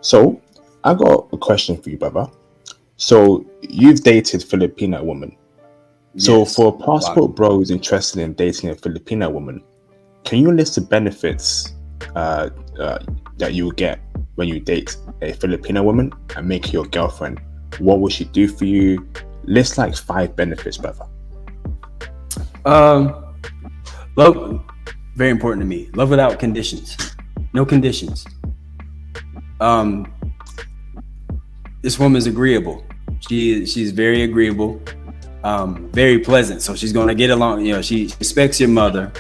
So I got a question for you, brother. So you've dated Filipina women. So Yes. for a passport bro who's interested in dating a Filipina woman, can you list the benefits that you will get when you date a Filipina woman and make her your girlfriend? What will she do for you? List like 5 benefits, brother. Love, very important to me. Love without conditions. No conditions. This woman's agreeable. She's very agreeable, very pleasant. So she's gonna get along. You know, she respects your mother.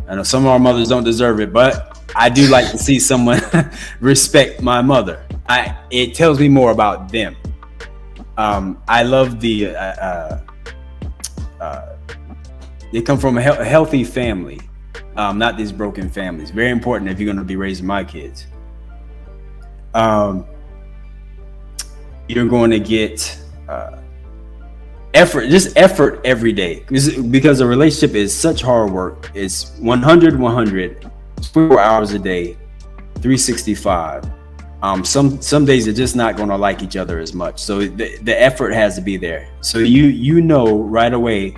I know some of our mothers don't deserve it, but I do like to see someone respect my mother. It tells me more about them. I love they come from a healthy family, not these broken families. Very important if you're going to be raising my kids. You're going to get effort every day, because a relationship is such hard work. It's 100, 24 hours a day, 365. Some days they're just not going to like each other as much. So the effort has to be there. So you know right away,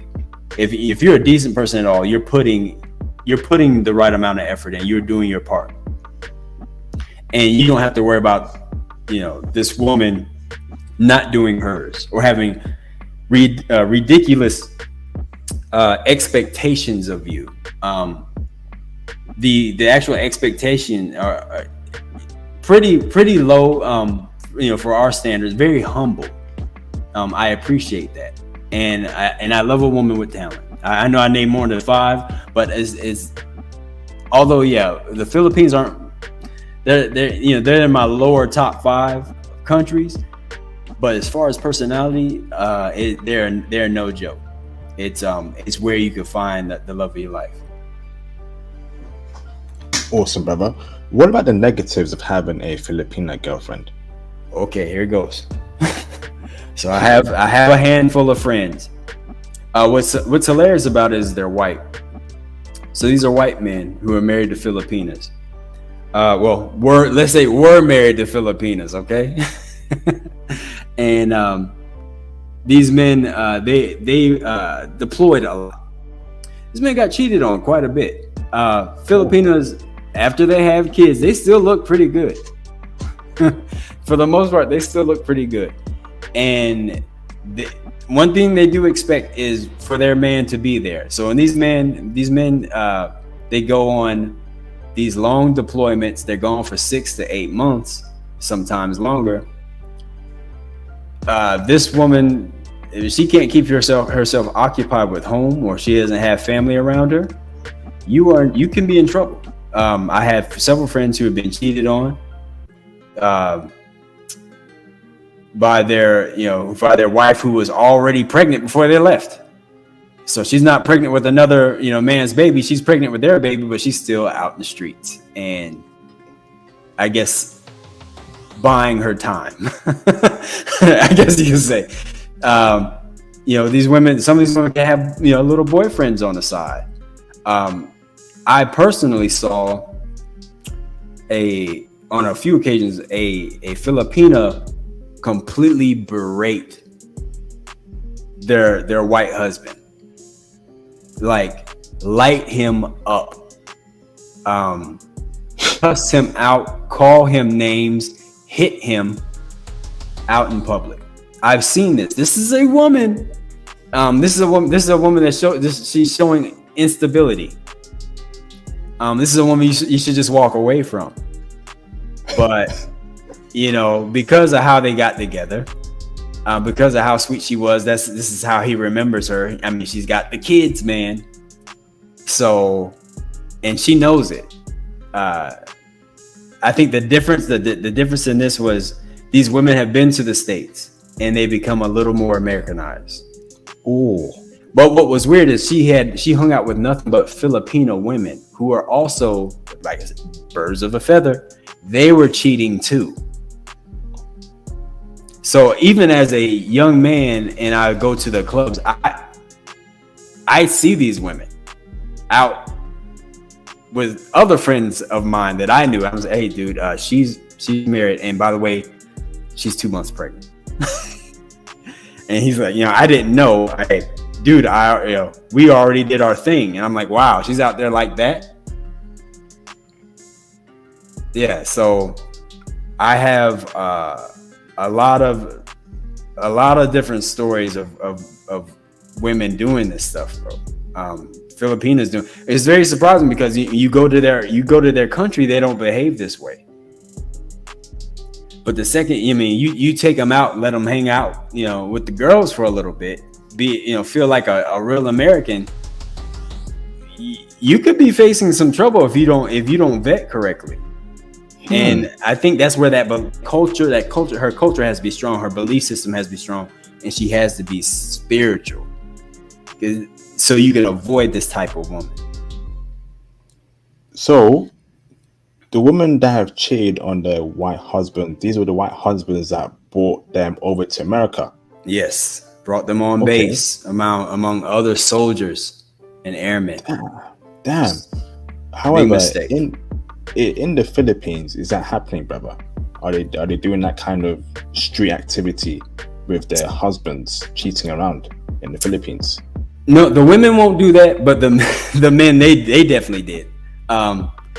if you're a decent person at all, you're putting the right amount of effort in. You're doing your part, and you don't have to worry about this woman not doing hers or having ridiculous expectations of you. The actual expectation are pretty low, for our standards. Very humble. I appreciate that, and I love a woman with talent. I know I named more than 5, but although the Philippines aren't. They're in my lower top 5 countries, but as far as personality, they're no joke. It's where you can find the love of your life. Awesome, brother. What about the negatives of having a Filipina girlfriend? Okay, here it goes. So I have a handful of friends. What's hilarious about it is they're white. So these are white men who are married to Filipinas. We're married to Filipinas, okay? And these men, they deployed a lot. This man got cheated on quite a bit. Filipinas, after they have kids, they still look pretty good. For the most part, they still look pretty good. And one thing they do expect is for their man to be there. So when these men, they go on these long deployments. They're gone for 6 to 8 months, sometimes longer. This woman, if she can't keep herself occupied with home, or she doesn't have family around her, you can be in trouble. I have several friends who have been cheated on by their wife, who was already pregnant before they left. So she's not pregnant with another man's baby. She's pregnant with their baby, but she's still out in the streets, and I guess buying her time. I guess you could say. These women, some of these women can have little boyfriends on the side. I personally saw on a few occasions a Filipina completely berate their white husband, like light him up, cuss him out, call him names, hit him out in public. I've seen this. This is a woman. This is a woman that she's showing instability. This is a woman you should just walk away from. But because of how they got together, because of how sweet she was, this is how he remembers her. I mean, she's got the kids, man. So, and she knows it. I think the difference in this was these women have been to the States and they become a little more Americanized. Ooh. But what was weird is she hung out with nothing but Filipino women who are also like birds of a feather. They were cheating too. So even as a young man, and I go to the clubs, I see these women out with other friends of mine that I knew. I was like, hey, dude, she's She's married, and by the way, she's 2 months pregnant. And he's like, I didn't know. Dude, we already did our thing. And I'm like, wow, she's out there like that. Yeah, so I have a lot of different stories of women doing this stuff, bro. Filipinas doing. It's very surprising because you go to their country, they don't behave this way. But the second, you take them out, let them hang out, with the girls for a little bit, feel like a real American. You could be facing some trouble if you don't vet correctly. And I think that's where her culture has to be strong. Her belief system has to be strong, and she has to be spiritual, so you can avoid this type of woman. So, the women that have cheated on their white husbands, these were the white husbands that brought them over to America. Yes, brought them on base among other soldiers and airmen. Damn. However, in the Philippines, is that happening, brother? Are they doing that kind of street activity with their husbands cheating around in the Philippines? No, the women won't do that, but the men they definitely did.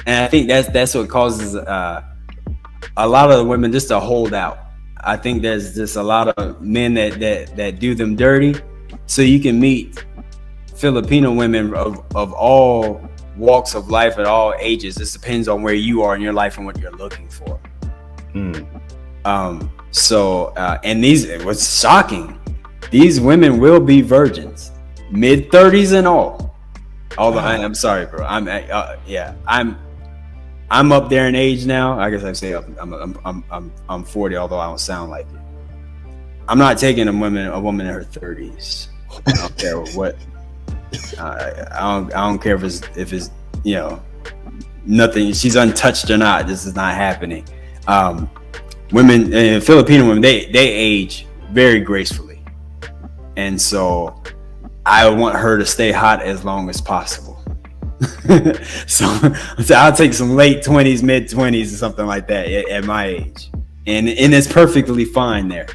And I think that's what causes a lot of the women just to hold out. I think there's just a lot of men that do them dirty. So you can meet Filipino women of all walks of life at all ages. This depends on where you are in your life and what you're looking for. And what's shocking, these women will be virgins, mid-30s and all. Although I'm sorry, bro. I'm up there in age now. I guess I say I'm 40, although I don't sound like it. I'm not taking a woman in her 30s. I don't care what. I don't care if it's nothing. She's untouched or not. This is not happening. Women, Filipino women, they age very gracefully, and so I want her to stay hot as long as possible. so I'll take some late 20s, mid 20s, or something like that at my age, and it's perfectly fine there.